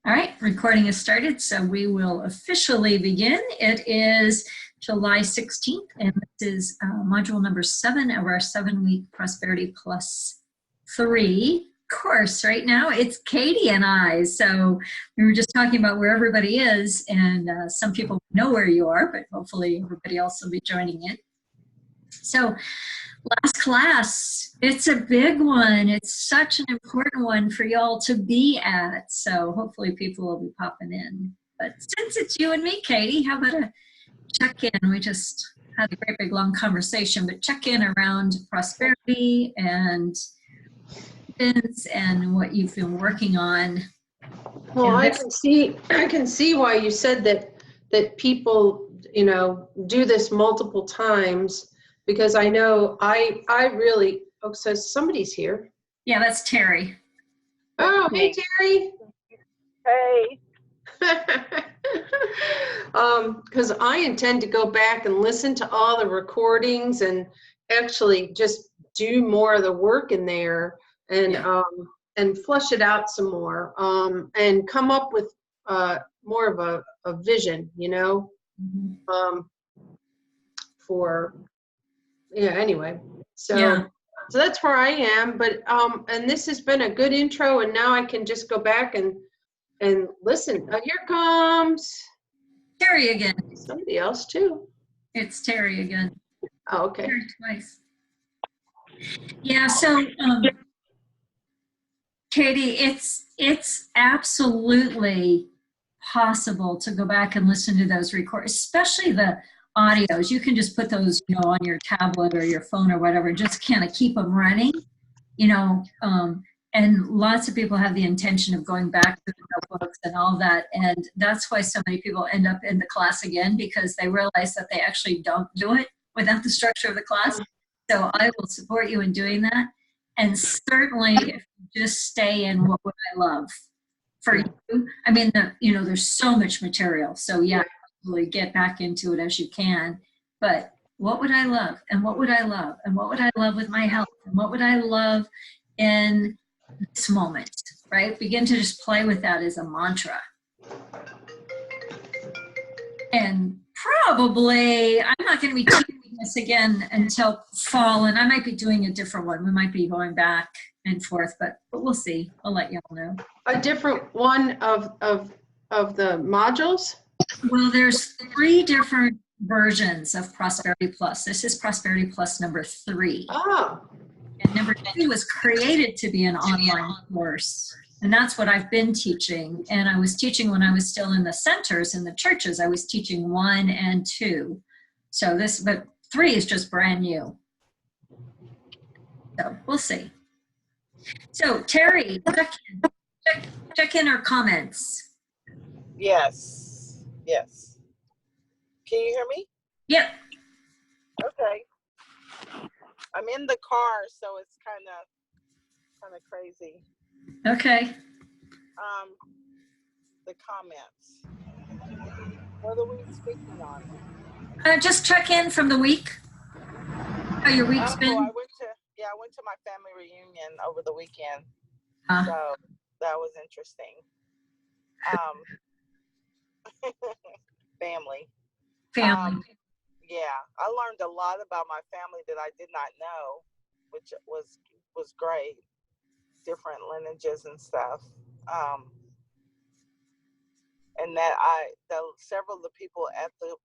All right, recording is started, so we will officially begin. It is July 16th, and this is module number 7 of our 7-week Prosperity Plus 3 course. Right now, it's Katie and I. So we were just talking about where everybody is, and some people know where you are, but hopefully everybody else will be joining in. So last class, it's a big one. It's such an important one for y'all to be at. So hopefully people will be popping in. But since it's you and me, Katie, how about a check-in? We just had a great big long conversation, but check in around prosperity and what you've been working on. Well, I can see why you said that people, you know, do this multiple times. Because I know I really, oh, so somebody's here. Yeah, that's Terry. Oh, hey, Terry. Hey. Because I intend to go back and listen to all the recordings and actually just do more of the work in there and flush it out some more and come up with more of a vision, you know, for. Yeah, anyway, so that's where I am, but and this has been a good intro, and now I can just go back and listen. Here comes Terry again. Somebody else too. It's Terry again. Oh, okay. Terry twice. Yeah, so Katie, it's absolutely possible to go back and listen to those recordings, especially the audios. You can just put those, you know, on your tablet or your phone or whatever, just kind of keep them running, you know, and lots of people have the intention of going back to the notebooks and all that. And that's why so many people end up in the class again, because they realize that they actually don't do it without the structure of the class. So I will support you in doing that. And certainly if you just stay in what would I love for you. I mean, you know, there's so much material. So yeah, really get back into it as you can. But what would I love? And what would I love? And what would I love with my health? And what would I love in this moment, right? Begin to just play with that as a mantra. And probably, I'm not going to be teaching this again until fall, and I might be doing a different one. We might be going back and forth, but we'll see. I'll let y'all know. A different one of the modules? Well, there's 3 different versions of Prosperity Plus. This is Prosperity Plus number 3. Oh. And number 2 was created to be an online course. And that's what I've been teaching. And I was teaching when I was still in the centers, in the churches. I was teaching 1 and 2. So but 3 is just brand new. So we'll see. So Terry, check in our comments. Yes. Yes. Can you hear me? Yep. Okay. I'm in the car, so it's kind of crazy. Okay. The comments. What are we speaking on? Just check in from the week. How your week's been? I went to my family reunion over the weekend. So that was interesting. Family. Yeah, I learned a lot about my family that I did not know, which was great. Different lineages and stuff. And that several of the people at the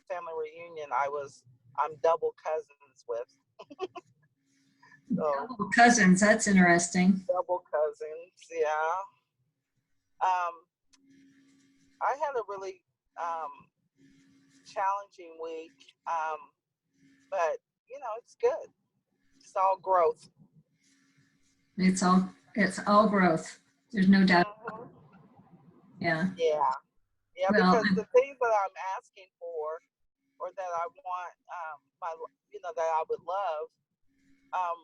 family reunion I'm double cousins with. So, double cousins, that's interesting. Double cousins, yeah. I had a really challenging week, but you know, it's good. It's all growth. It's all growth. There's no doubt. Yeah. Yeah. Yeah, well, because the things that I'm asking for, or that I want, that I would love,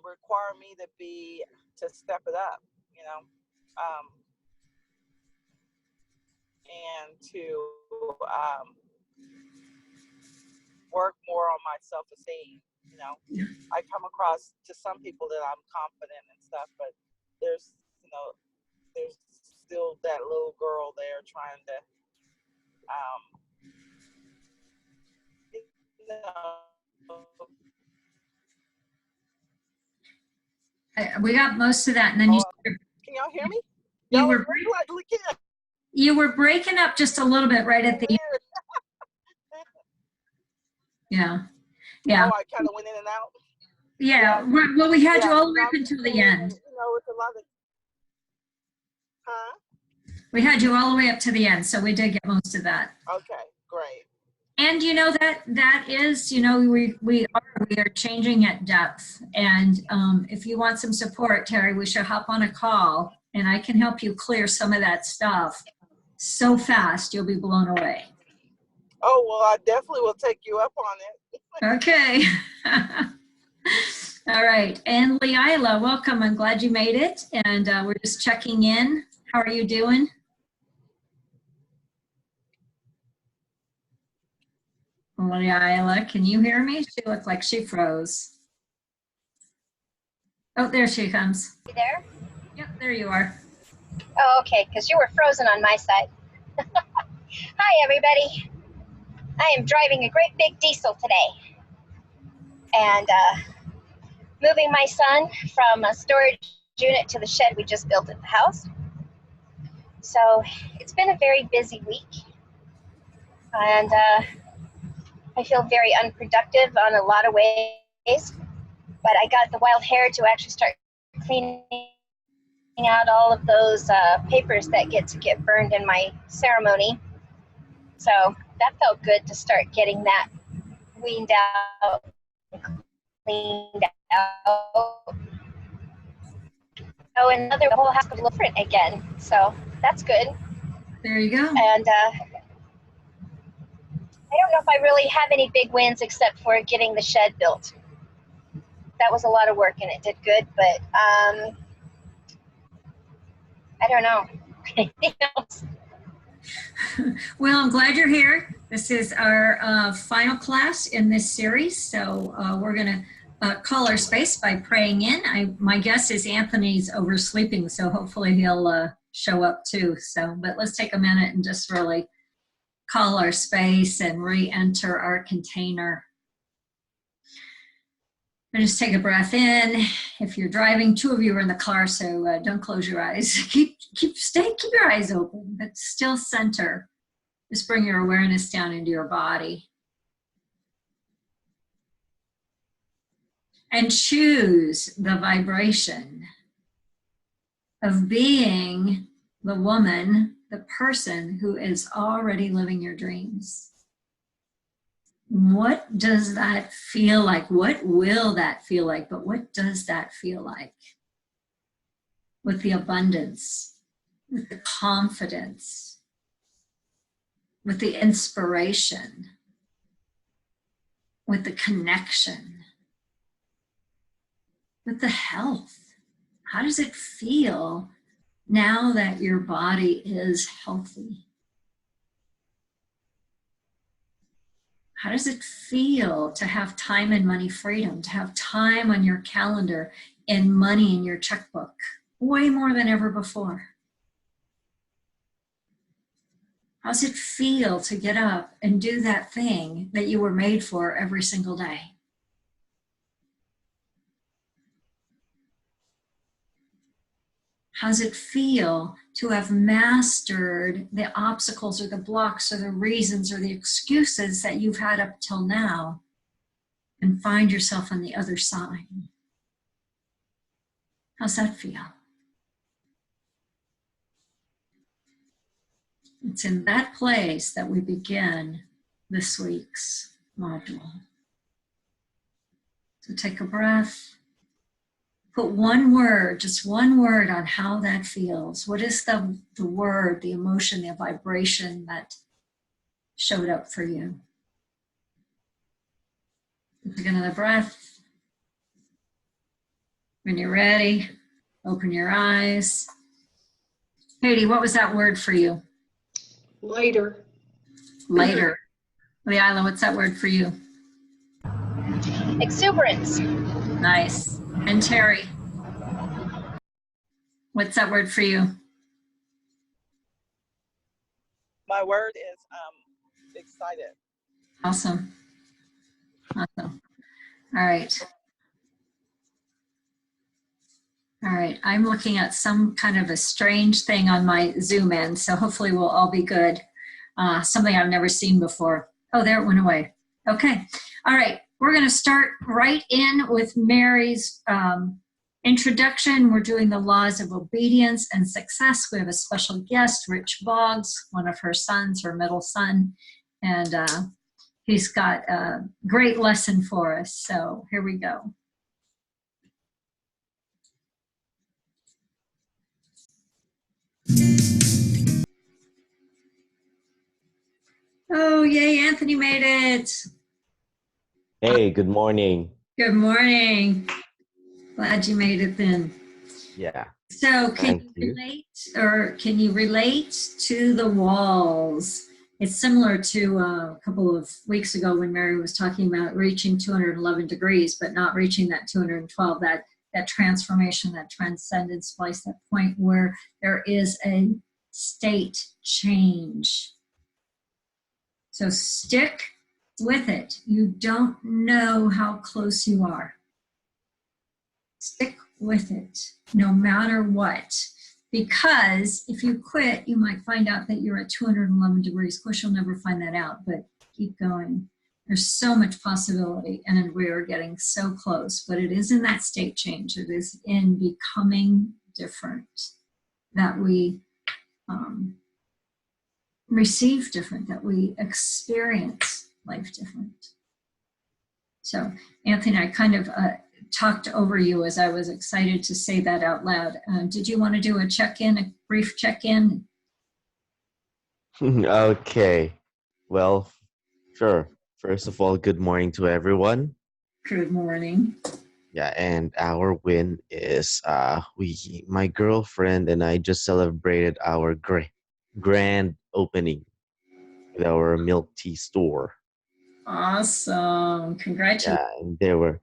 require me to step it up, you know, and to work more on my self-esteem. You know, I come across to some people that I'm confident and stuff, but there's still that little girl there trying to, you know, We got most of that, and then you. Can y'all hear me? You were like, look at. You were breaking up just a little bit right at the end. Yeah. Yeah. Oh, I kind of went in and out. Yeah. Well, we had you all the way up until the end. You know, it's a lot of. Huh? We had you all the way up to the end, so we did get most of that. Okay, great. And you know that is, you know, we are changing at depth. And if you want some support, Terry, we should hop on a call, and I can help you clear some of that stuff so fast you'll be blown away. Oh, well, I definitely will take you up on it. Okay. All right. And Leila, welcome. I'm glad you made it. And we're just checking in. How are you doing? Leila, can you hear me? She looked like she froze. Oh, there she comes. You there? Yep, there you are. Oh, okay, because you were frozen on my side. Hi, everybody. I am driving a great big diesel today and moving my son from a storage unit to the shed we just built at the house. So it's been a very busy week, and I feel very unproductive on a lot of ways, but I got the wild hair to actually start cleaning out all of those papers that get burned in my ceremony. So that felt good to start getting that weaned out, cleaned out. Oh, and the whole house looked different again. So that's good. There you go. And I don't know if I really have any big wins except for getting the shed built. That was a lot of work and it did good, but I don't know. Anything else? Well, I'm glad you're here. This is our final class in this series. So we're going to call our space by praying in. My guess is Anthony's oversleeping, so hopefully he'll show up too. So, but let's take a minute and just really call our space and re-enter our container. And just take a breath in. If you're driving, 2 of you are in the car, so don't close your eyes. Keep your eyes open, but still center. Just bring your awareness down into your body. And choose the vibration of being the woman, the person who is already living your dreams. What does that feel like? What will that feel like? But what does that feel like? With the abundance, with the confidence, with the inspiration, with the connection, with the health. How does it feel now that your body is healthy? How does it feel to have time and money freedom, to have time on your calendar and money in your checkbook, way more than ever before? How does it feel to get up and do that thing that you were made for every single day? How does it feel to have mastered the obstacles or the blocks or the reasons or the excuses that you've had up till now and find yourself on the other side? How's that feel? It's in that place that we begin this week's module. So take a breath. Put one word, just one word on how that feels. What is the word, the emotion, the vibration that showed up for you? Take another breath. When you're ready, open your eyes. Katie, what was that word for you? Later. Later. Leila, what's that word for you? Exuberance. Nice. And Terry, what's that word for you? my word is excited. Awesome. Awesome. All right. All right. I'm looking at some kind of a strange thing on my Zoom end, so hopefully we'll all be good. Something I've never seen before. Oh, there it went away. Okay. All right. We're going to start right in with Mary's introduction. We're doing the laws of obedience and success. We have a special guest, Rich Boggs, one of her sons, her middle son, and he's got a great lesson for us. So here we go. Oh, yay, Anthony made it. Hey, good morning. Good morning. Glad you made it then. Yeah. So can you relate to the walls? It's similar to a couple of weeks ago when Mary was talking about reaching 211 degrees, but not reaching that 212, that transformation, that transcendence place, that point where there is a state change. So stick with it. You don't know how close you are. Stick with it, no matter what. Because if you quit, you might find out that you're at 211 degrees. Of course, you'll never find that out, but keep going. There's so much possibility, and we are getting so close. But it is in that state change. It is in becoming different that we receive different, that we experience life different. So, Anthony, I kind of talked over you as I was excited to say that out loud. Did you want to do a check-in, a brief check-in? Okay. Well, sure. First of all, good morning to everyone. Good morning. Yeah, and our win is my girlfriend and I just celebrated our grand opening with our milk tea store. Awesome. Congratulations. Yeah, and there were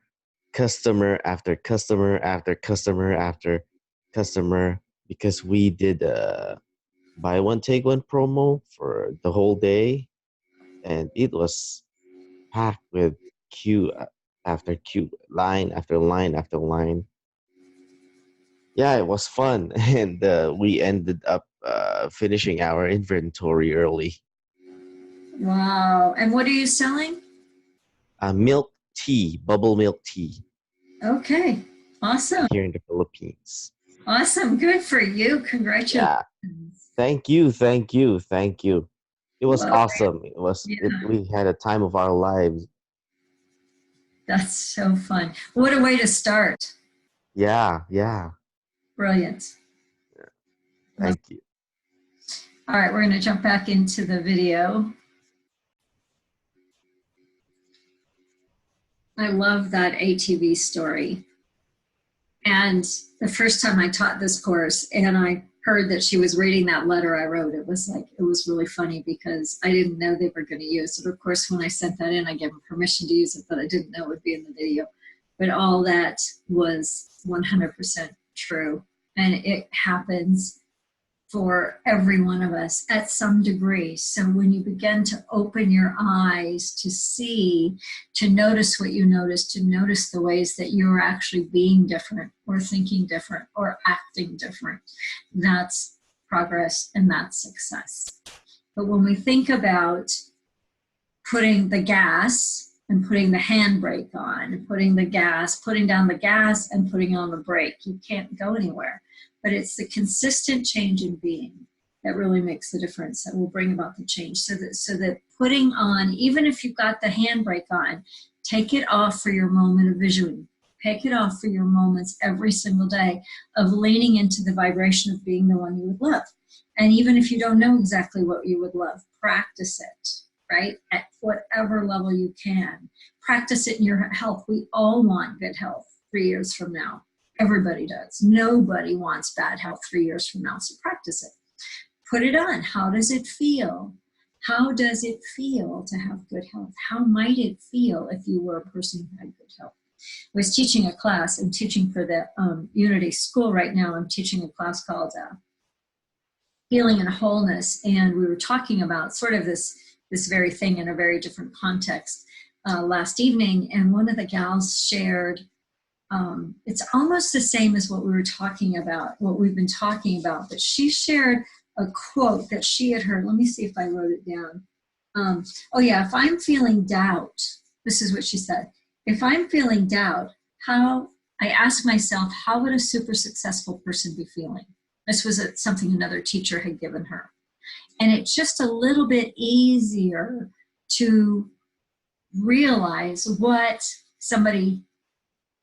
customer after customer after customer after customer because we did a buy one take one promo for the whole day, and it was packed with queue after queue, line after line after line. Yeah, it was fun, and we ended up finishing our inventory early. Wow. And what are you selling? Milk tea, bubble milk tea. Okay. Awesome. Here in the Philippines. Awesome. Good for you. Congratulations. Yeah. Thank you. It was Well, awesome. yeah. We had a time of our lives. That's so fun. What a way to start. Yeah. Brilliant. Thank you. All right, we're going to jump back into the video. I love that ATV story. And the first time I taught this course and I heard that she was reading that letter I wrote, it was really funny because I didn't know they were going to use it. Of course, when I sent that in, I gave them permission to use it, but I didn't know it would be in the video. But all that was 100% true. And it happens for every one of us at some degree. So when you begin to open your eyes to see, to notice what you notice, to notice the ways that you're actually being different or thinking different or acting different, that's progress and that's success. But when we think about putting the gas and putting the handbrake on, putting down the gas and putting on the brake, you can't go anywhere. But it's the consistent change in being that really makes the difference, that will bring about the change. So that putting on, even if you've got the handbrake on, take it off for your moment of vision. Take it off for your moments every single day of leaning into the vibration of being the one you would love. And even if you don't know exactly what you would love, practice it, right? At whatever level you can. Practice it in your health. We all want good health 3 years from now. Everybody does. Nobody wants bad health 3 years from now, so practice it. Put it on. How does it feel? How does it feel to have good health? How might it feel if you were a person who had good health? I was teaching a class. I'm teaching for the Unity School right now. I'm teaching a class called healing and wholeness, and we were talking about sort of this very thing in a very different context last evening, and one of the gals shared, it's almost the same as what we were talking about, what we've been talking about, but she shared a quote that she had heard. Let me see if I wrote it down. Oh yeah, if I'm feeling doubt, this is what she said. If I'm feeling doubt, I ask myself, how would a super successful person be feeling? This was something another teacher had given her. And it's just a little bit easier to realize what somebody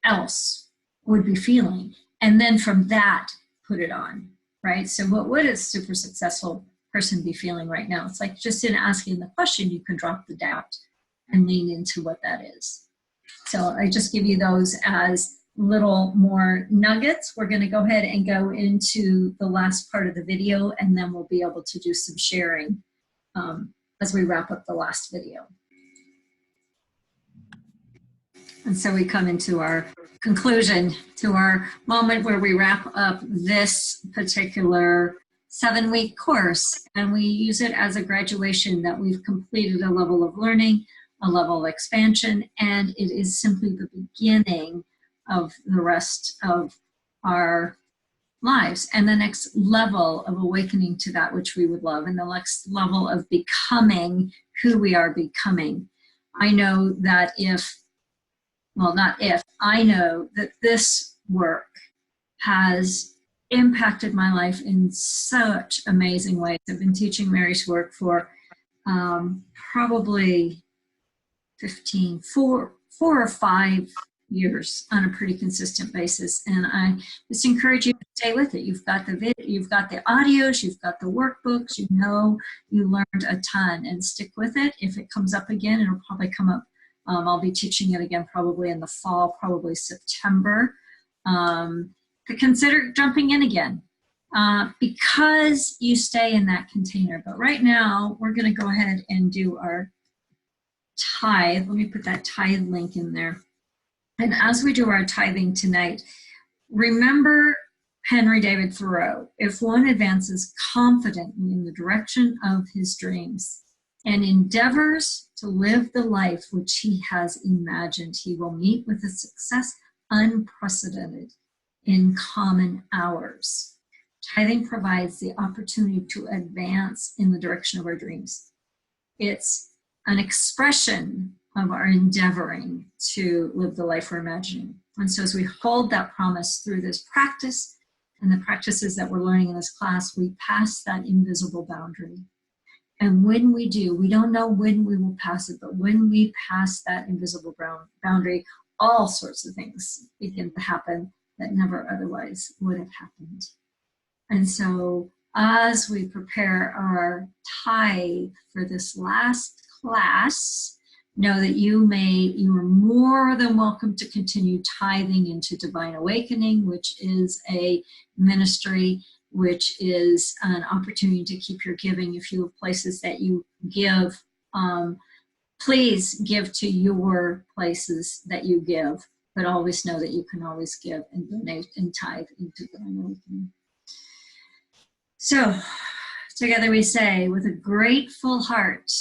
else would be feeling. And then from that, put it on, right? So what would a super successful person be feeling right now? It's like just in asking the question, you can drop the doubt and lean into what that is. So I just give you those as little more nuggets. We're going to go ahead and go into the last part of the video, and then we'll be able to do some sharing as we wrap up the last video. And so we come into our conclusion, to our moment where we wrap up this particular 7-week course, and we use it as a graduation that we've completed a level of learning, a level of expansion, and it is simply the beginning of the rest of our lives and the next level of awakening to that which we would love, and the next level of becoming who we are becoming. I know that I know that this work has impacted my life in such amazing ways. I've been teaching Mary's work for probably 4 or 5 years on a pretty consistent basis, and I just encourage you to stay with it. You've got the audios, you've got the workbooks, you learned a ton, and stick with it. If it comes up again, it'll probably come up. I'll be teaching it again probably in the fall, probably September. To consider jumping in again because you stay in that container. But right now, we're going to go ahead and do our tithe. Let me put that tithe link in there. And as we do our tithing tonight, remember Henry David Thoreau: if one advances confidently in the direction of his dreams and endeavors to live the life which he has imagined, he will meet with a success unprecedented in common hours. Tithing provides the opportunity to advance in the direction of our dreams. It's an expression of our endeavoring to live the life we're imagining. And so as we hold that promise through this practice and the practices that we're learning in this class, we pass that invisible boundary. And when we do, we don't know when we will pass it, but when we pass that invisible boundary, all sorts of things begin to happen that never otherwise would have happened. And so as we prepare our tithe for this last class, know that you are more than welcome to continue tithing into Divine Awakening, which is a ministry, which is an opportunity to keep your giving. If you have places that you give, please give to your places that you give, but always know that you can always give and donate and tithe into Divine Awakening. So together we say, with a grateful heart,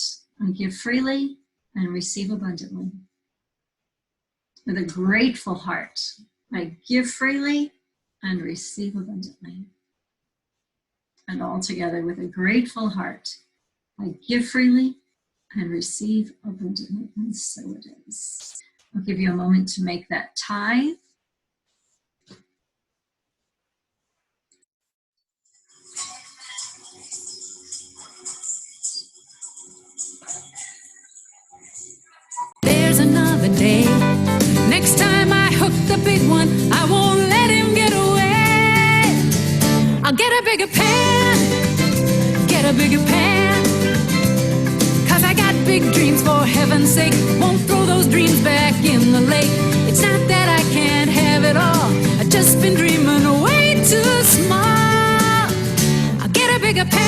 I give freely and receive abundantly. With a grateful heart, I give freely and receive abundantly. And all together, with a grateful heart, I give freely and receive abundantly. And so it is. I'll give you a moment to make that tithe. There's another day. Next time I hook the big one, I won't let him get away. I'll get a bigger pan, cause I got big dreams, for heaven's sake. Won't throw those dreams back in the lake. It's not that I can't have it all, I've just been dreaming way too small. I'll get a bigger pan,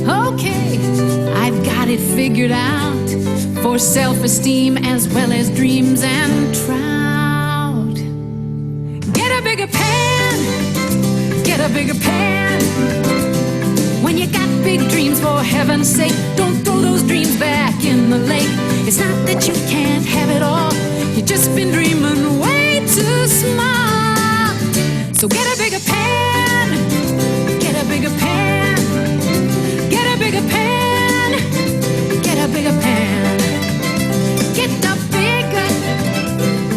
Okay, I've got it figured out. For for self-esteem as well as dreams and trout. Get a bigger pan, get a bigger pan. When you got big dreams, for heaven's sake, don't throw those dreams back in the lake. It's not that you can't have it all, you've just been dreaming way too small. So get a bigger pan, get a bigger pan, get a bigger pan, get a bigger pan. Get the bigger,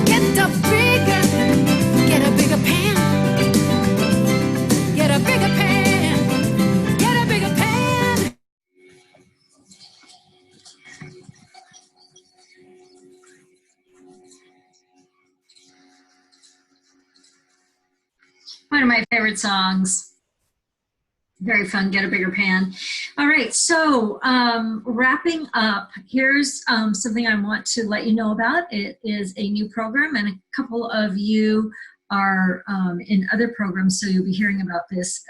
get the bigger, get a bigger pan, get a bigger pan, get a bigger pan. One of my favorite songs. Very fun, Get a Bigger Pan. All right, so wrapping up, here's something I want to let you know about. It is a new program, and a couple of you are in other programs, so you'll be hearing about this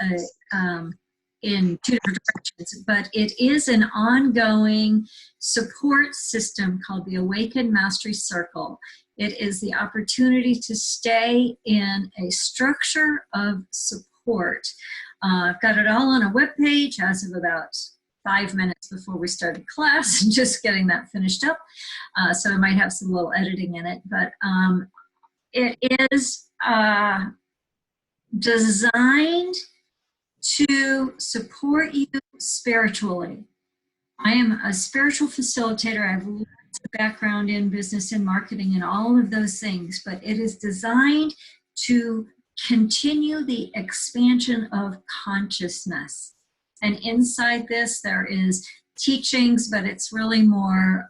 in two different directions. But it is an ongoing support system called the Awakened Mastery Circle. It is the opportunity to stay in a structure of support. I've got it all on a web page as of about 5 minutes before we started class, and just getting that finished up. So I might have some little editing in it, but it is designed to support you spiritually. I am a spiritual facilitator. I have lots of background in business and marketing and all of those things, but it is designed to continue the expansion of consciousness. And inside this, there is teachings, but it's really more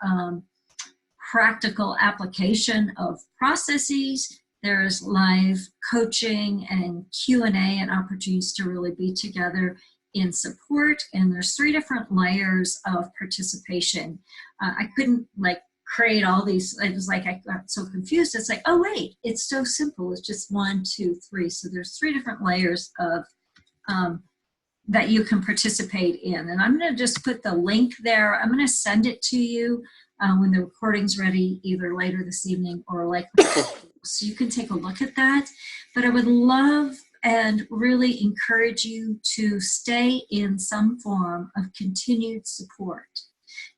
practical application of processes. There's live coaching and Q&A and opportunities to really be together in support. And there's 3 different layers of participation. I couldn't create all these. It was like I got so confused. It's like, oh wait, it's so simple. It's just 1, 2, 3. So there's 3 different layers of that you can participate in. And I'm going to just put the link there. I'm going to send it to you when the recording's ready, either later this evening or so you can take a look at that. But I would love and really encourage you to stay in some form of continued support,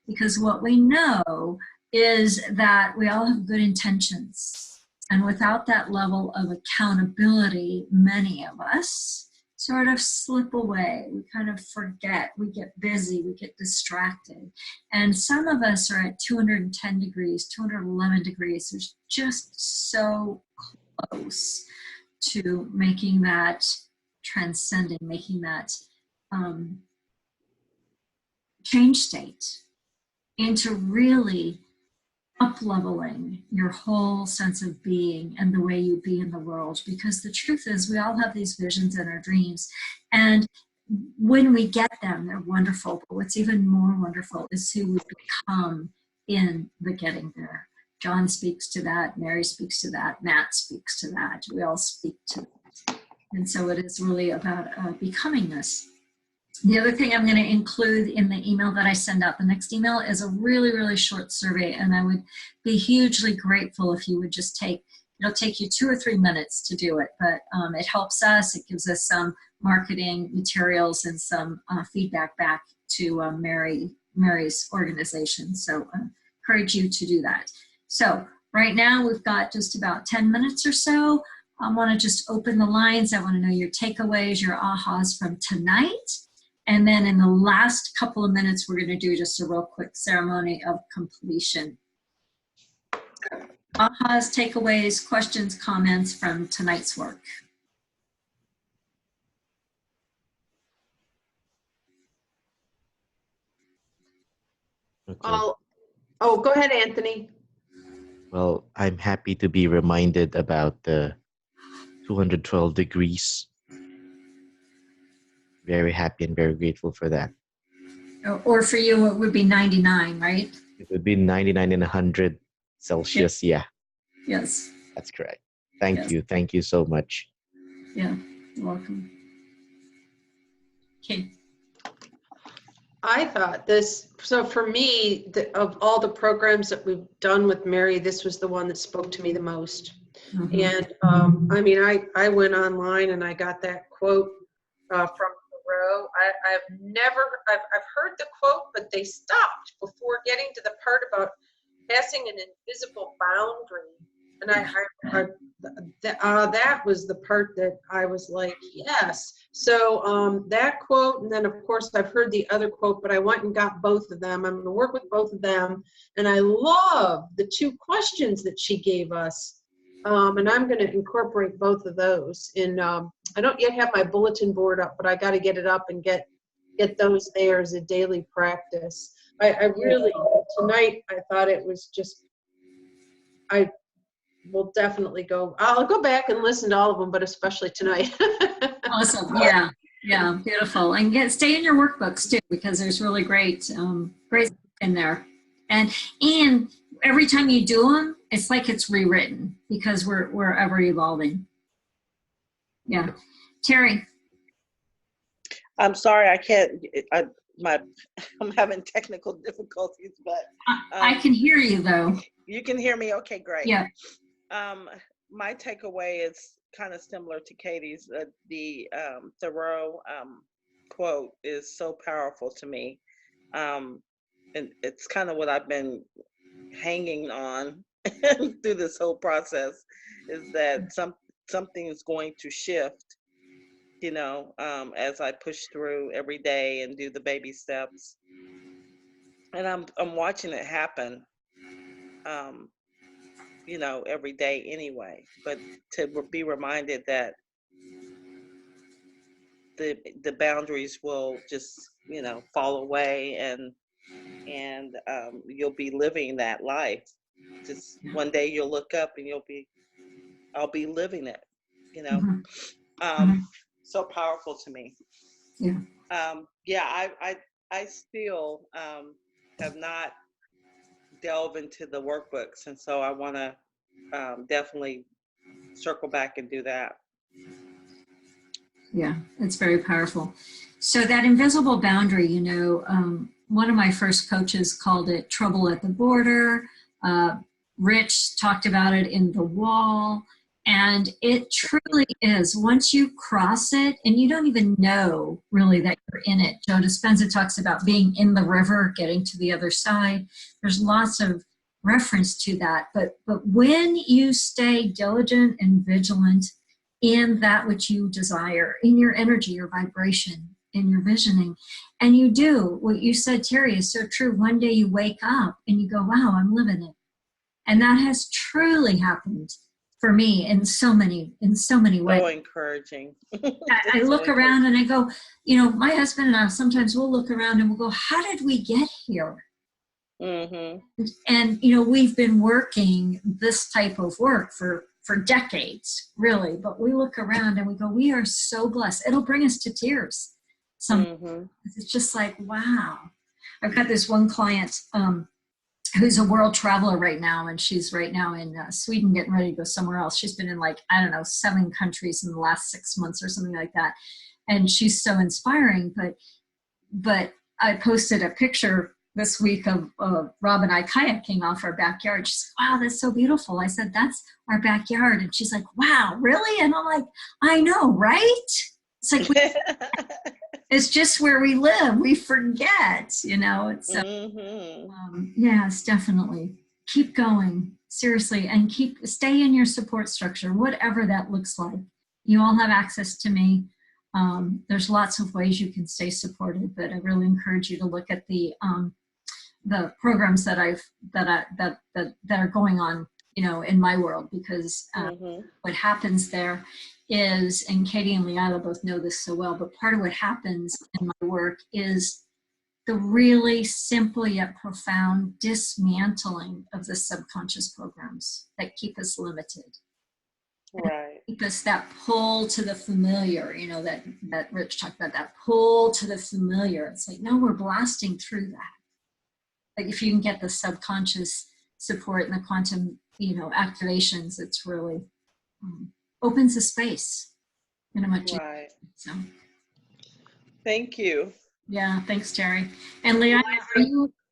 because what we know is that we all have good intentions. And without that level of accountability, many of us sort of slip away. We kind of forget, we get busy, we get distracted. And some of us are at 210 degrees, 211 degrees. There's just so close to making that transcending, making that change state into really up-leveling your whole sense of being and the way you be in the world. Because the truth is, we all have these visions and our dreams, and when we get them, they're wonderful. But what's even more wonderful is who we become in the getting there. John speaks to that, Mary speaks to that, Matt speaks to that, we all speak to that. And so it is really about becoming this. The other thing I'm going to include in the email that I send out, the next email, is a really, really short survey. And I would be hugely grateful if you would just it'll take you 2 or 3 minutes to do it, but it helps us. It gives us some marketing materials and some feedback back to Mary's organization. So I encourage you to do that. So right now we've got just about 10 minutes or so. I want to just open the lines. I want to know your takeaways, your ahas from tonight. And then in the last couple of minutes, we're going to do just a real quick ceremony of completion. Ahas, takeaways, questions, comments from tonight's work. Okay. Oh, go ahead, Anthony. Well, I'm happy to be reminded about the 212 degrees. Very happy and very grateful for that. Or for you, it would be 99, right? It would be 99 and 100 Celsius, yeah. Yes. That's correct. Thank you. Thank you so much. Yeah, you're welcome. Okay. I thought this, so for me, of all the programs that we've done with Mary, this was the one that spoke to me the most. And I mean, I went online and I got that quote from Thoreau. I've heard the quote, but they stopped before getting to the part about passing an invisible boundary. And that was the part that I was like, yes. So that quote, and then of course I've heard the other quote, but I went and got both of them. I'm going to work with both of them. And I love the 2 questions that she gave us. And I'm going to incorporate both of those. And I don't yet have my bulletin board up, but I got to get it up and get those there as a daily practice. I really, tonight, I thought it was just, I will definitely I'll go back and listen to all of them, but especially tonight. Awesome. Yeah. Yeah. Beautiful. And stay in your workbooks too, because there's really great stuff in there. And every time you do them, it's like it's rewritten because we're ever evolving. Yeah. Terry. I'm sorry, I can't. I'm having technical difficulties, but I can hear you though. You can hear me. Okay, great. Yeah. My takeaway is kind of similar to Katie's. The Thoreau quote is so powerful to me, and it's kind of what I've been hanging on through this whole process. Is that something is going to shift, you know, as I push through every day and do the baby steps, and I'm watching it happen. You know, every day anyway, but to be reminded that the boundaries will just, you know, fall away, and you'll be living that life. Just one day you'll look up and I'll be living it, you know. So powerful to me. Yeah. I still have not delved into the workbooks, and so I want to definitely circle back and do that. Yeah, it's very powerful. So that invisible boundary, you know, one of my first coaches called it trouble at the border. Rich talked about it in The Wall. And it truly is. Once you cross it, and you don't even know really that you're in it. Joe Dispenza talks about being in the river, getting to the other side. There's lots of reference to that. But when you stay diligent and vigilant in that which you desire, in your energy, your vibration, in your visioning, and you do what you said, Terry, is so true. One day you wake up and you go, wow, I'm living it. And that has truly happened for me in so many ways. So encouraging. I look around and I go, you know, my husband and I sometimes we'll look around and we'll go, how did we get here? And, you know, we've been working this type of work for decades, really. But we look around and we go, we are so blessed. It'll bring us to tears. It's just like, wow. I've got this one client who's a world traveler right now, and she's right now in Sweden getting ready to go somewhere else. She's been in, like, I don't know, 7 countries in the last 6 months or something like that. And she's so inspiring. But I posted a picture this week of Rob and I kayaking off our backyard. She said, wow, that's so beautiful. I said, that's our backyard. And she's like, wow, really? And I'm like, I know, right? It's like, it's just where we live. We forget, you know. It's yes, definitely. Keep going, seriously, and stay in your support structure, whatever that looks like. You all have access to me. There's lots of ways you can stay supported, but I really encourage you to look at the programs that are going on, you know, in my world, because what happens there is, and Katie and Leila both know this so well, but part of what happens in my work is the really simple yet profound dismantling of the subconscious programs that keep us limited. Right. Keep us that pull to the familiar, you know, that Rich talked about, that pull to the familiar. It's like, no, we're blasting through that. Like, if you can get the subconscious support and the quantum, you know, activations, it's really opens a space in a much right. So thank you. Yeah, thanks, Terry. And Leon,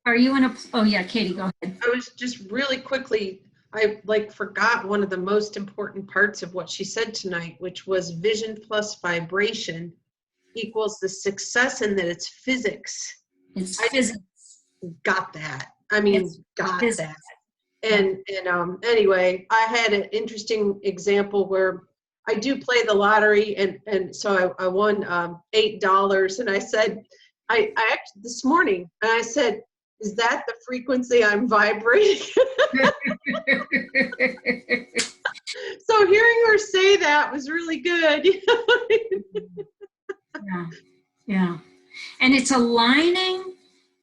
are you in a, oh yeah, Katie, go ahead. I was just really quickly, I like forgot one of the most important parts of what she said tonight, which was vision plus vibration equals the success, and that it's physics. It's I physics. got that. I mean, It's got physics. that. And anyway, I had an interesting example where I do play the lottery, and so I won $8, and I said, I actually this morning, and I said, is that the frequency I'm vibrating? So hearing her say that was really good. Yeah, yeah. And it's aligning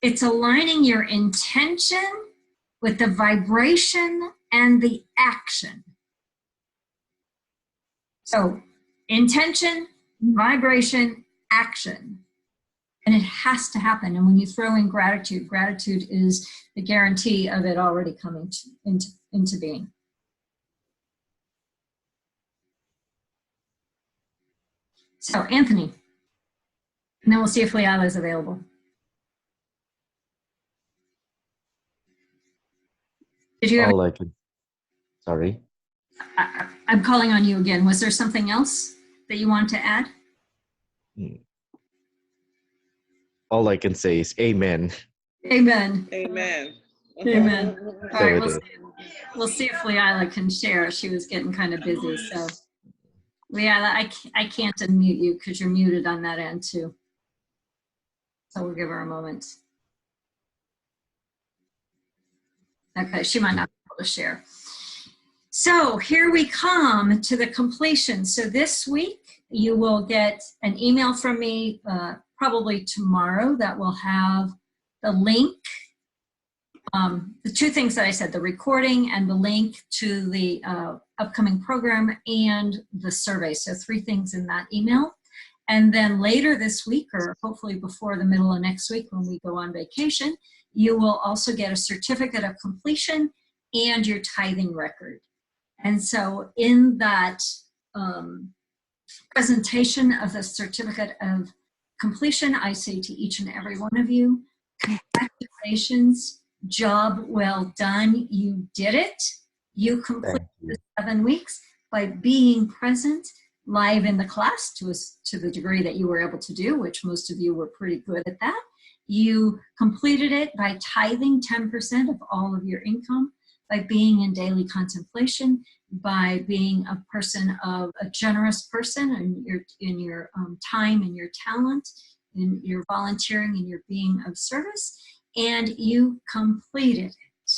your intention with the vibration and the action. So intention, vibration, action. And it has to happen. And when you throw in gratitude, gratitude is the guarantee of it already coming into being. So Anthony, and then we'll see if Leila is available. Did you have, All I can, sorry. I'm calling on you again. Was there something else that you want to add? All I can say is amen. Amen. Amen. Amen. All So right, it is. we'll see if Leila can share. She was getting kind of busy. So Leila, I can't unmute you because you're muted on that end too. So we'll give her a moment. Okay, she might not be able to share. So here we come to the completion. So this week you will get an email from me probably tomorrow that will have the link, the two things that I said, the recording and the link to the upcoming program and the survey. So 3 things in that email. And then later this week, or hopefully before the middle of next week when we go on vacation, you will also get a certificate of completion and your tithing record. And so in that presentation of the certificate of completion, I say to each and every one of you, congratulations, job well done. You did it. You completed the 7 weeks by being present live in the class to the degree that you were able to do, which most of you were pretty good at that. You completed it by tithing 10% of all of your income, by being in daily contemplation, by being a person of a generous person in your time and your talent, in your volunteering and your being of service, and you completed it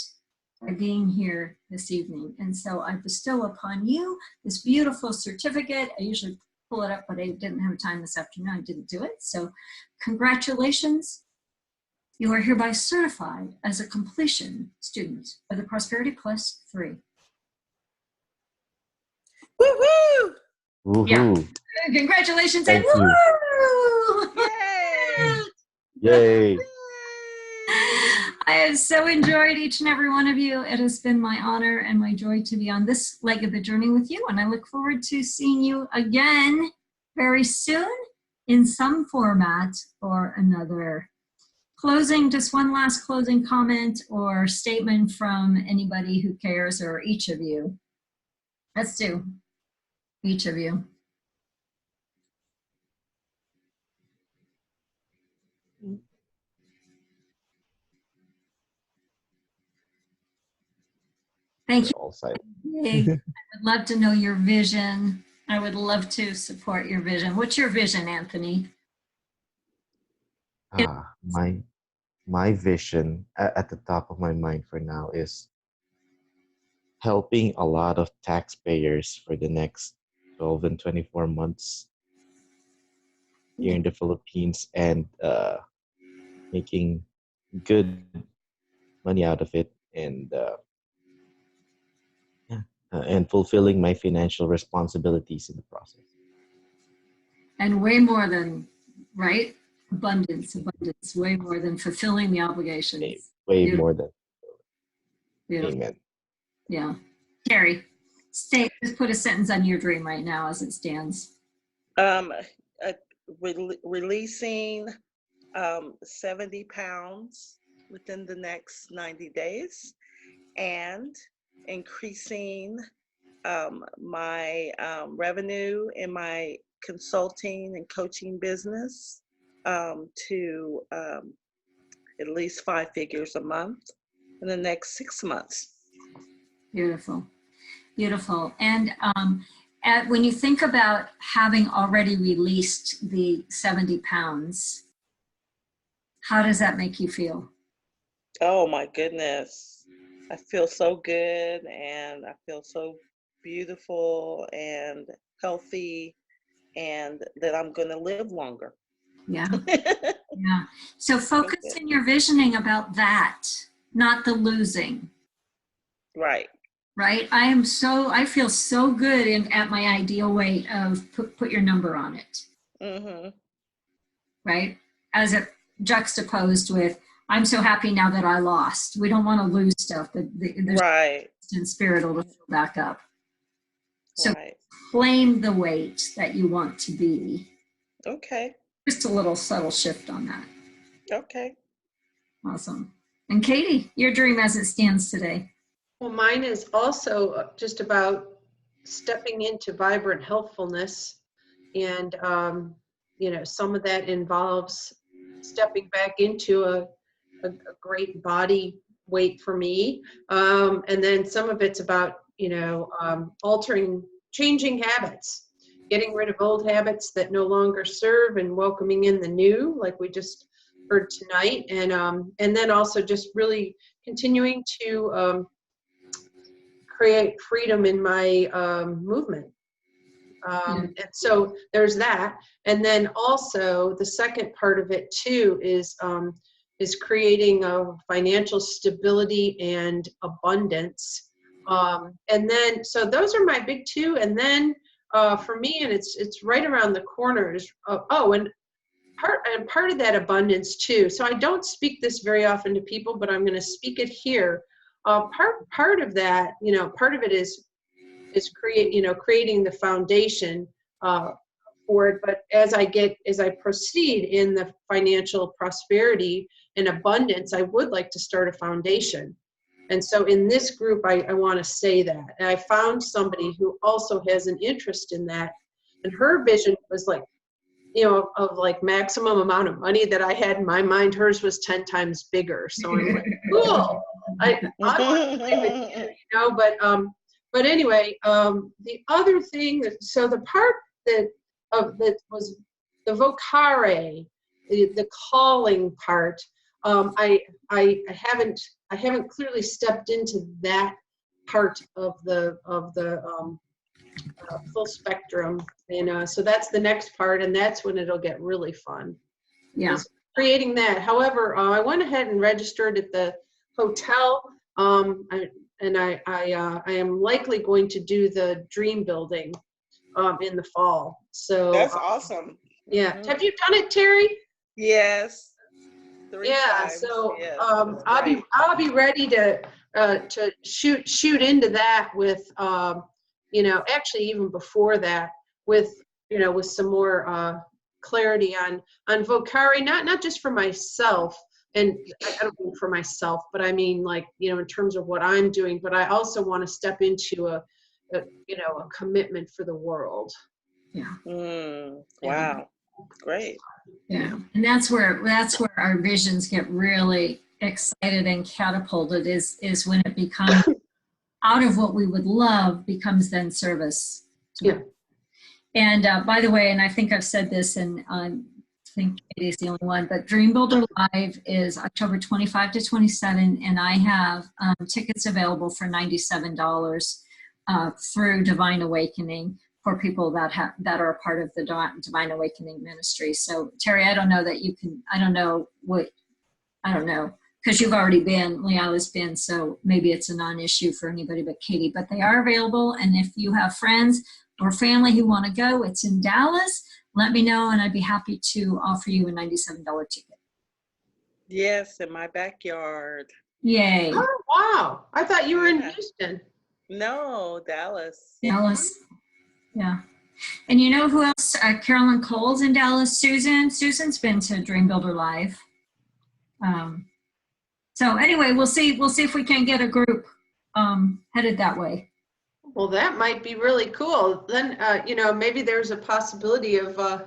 by being here this evening. And so I bestow upon you this beautiful certificate. I usually pull it up, but I didn't have time this afternoon. I didn't do it. So congratulations. You are hereby certified as a completion student of the Prosperity Plus 3. Woo-hoo! Woohoo. Yeah. Congratulations. Thank and you. woo! Yay! Yay. I have so enjoyed each and every one of you. It has been my honor and my joy to be on this leg of the journey with you. And I look forward to seeing you again very soon in some format or another. Closing, just one last closing comment or statement from anybody who cares, or each of you. Let's do each of you. Thank you. All silent. I would love to know your vision. I would love to support your vision. What's your vision, Anthony? My vision at the top of my mind for now is helping a lot of taxpayers for the next 12 and 24 months here in the Philippines, and making good money out of it, and fulfilling my financial responsibilities in the process. And way more than, right? Abundance, way more than fulfilling the obligations. Way more than. Beautiful. Amen. Yeah. Carrie, just put a sentence on your dream right now as it stands. Releasing 70 pounds within the next 90 days and increasing my revenue in my consulting and coaching business to at least 5 figures a month in the next 6 months. Beautiful. Beautiful. And when you think about having already released the 70 pounds, how does that make you feel? Oh my goodness. I feel so good and I feel so beautiful and healthy and that I'm going to live longer. Yeah. Yeah. So focus in your visioning about that, not the losing. Right. Right. I feel so good at my ideal weight of put your number on it. Mm-hmm. Right. As it juxtaposed with, I'm so happy now that I lost. We don't want to lose stuff, but there's right. In spirit will fill back up. So claim the weight that you want to be. Okay. Just a little subtle shift on that. Okay. Awesome. And Katie, your dream as it stands today. Well, mine is also just about stepping into vibrant healthfulness. And, you know, some of that involves stepping back into a great body weight for me. And then some of it's about, you know, changing habits, getting rid of old habits that no longer serve and welcoming in the new, like we just heard tonight. And then also just really continuing to create freedom in my movement. And so there's that. And then also the second part of it too is creating a financial stability and abundance. And then, so those are my big two. And then for me, and it's right around the corner is, and part of that abundance too. So I don't speak this very often to people, but I'm going to speak it here. Part of that, you know, part of it is creating the foundation for it. But as I proceed in the financial prosperity and abundance, I would like to start a foundation. And so in this group, I want to say that. And I found somebody who also has an interest in that. And her vision was like, you know, of like maximum amount of money that I had in my mind. Hers was 10 times bigger. So I'm like, cool. I want to play with you, you know, but anyway, the other thing so the part that was the vocare, the calling part, I haven't clearly stepped into that part of the full spectrum, and so that's the next part, and that's when it'll get really fun. Yeah, creating that. However, I went ahead and registered at the hotel, I am likely going to do the dream building in the fall. So that's awesome. Yeah, have you done it, Terry? Yes. 3 times. So yes, I'll be ready to shoot into that with you know, actually even before that, with you know, with some more clarity on vocari, not just for myself, and I don't mean for myself, but I mean, like, you know, in terms of what I'm doing, but I also want to step into a you know, a commitment for the world. Yeah. Wow. Great. Yeah, and that's where our visions get really excited and catapulted, is when it becomes out of what we would love becomes then service. Yeah. And by the way, and I think I've said this, and I think Katie's the only one, but Dream Builder Live is October 25 to 27, and I have tickets available for $97 through Divine Awakening for people that are a part of the Divine Awakening ministry. So Terry, I don't know that you can, I don't know, because you've already been, Leala's been, so maybe it's a non-issue for anybody but Katie, but they are available. And if you have friends or family who want to go, it's in Dallas, let me know and I'd be happy to offer you a $97 ticket. Yes, in my backyard. Yay. Oh, wow. I thought you were in Houston. No, Dallas. Dallas. Yeah. And you know who else? Carolyn Cole's in Dallas. Susan's been to Dream Builder Live. So anyway, we'll see if we can get a group headed that way. Well, that might be really cool. Then, maybe there's a possibility of, I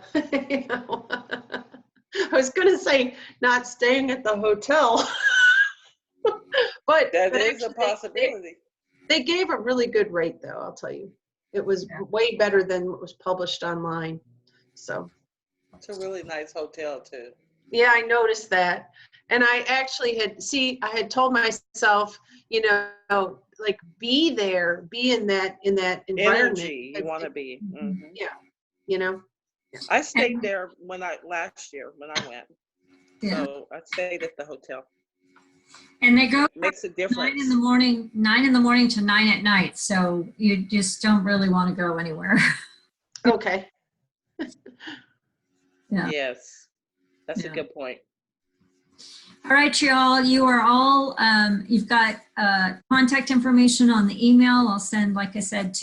was going to say not staying at the hotel, but That is actually a possibility. They gave a really good rate, though, I'll tell you. It was way better than what was published online. So It's a really nice hotel too. yeah, I noticed that. And I actually I had told myself, like be there, be in that environment. Energy you want to be. Mm-hmm. Yeah, I stayed there last year when I went. Yeah. So I stayed at the hotel. And they go Makes a difference. 9 in the morning to 9 at night. So you just don't really want to go anywhere. Okay. Yeah. Yes, that's a good point. All right, y'all. You are all, you've got contact information on the email. I'll send, like I said,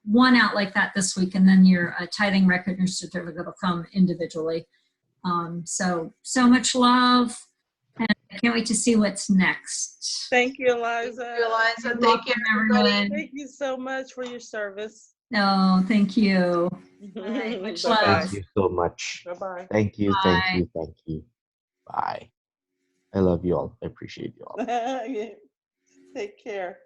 one out like that this week, and then your tithing record and your certificate will come individually. So much love, and I can't wait to see what's next. Thank you, Aliza. Thank you, everybody. Thank you so much for your service. No, thank you. Right, much bye-bye. love. Thank you so much. Bye-bye. Thank you, thank Bye. you, thank you. Bye. I love you all. I appreciate you all. Yeah. Take care.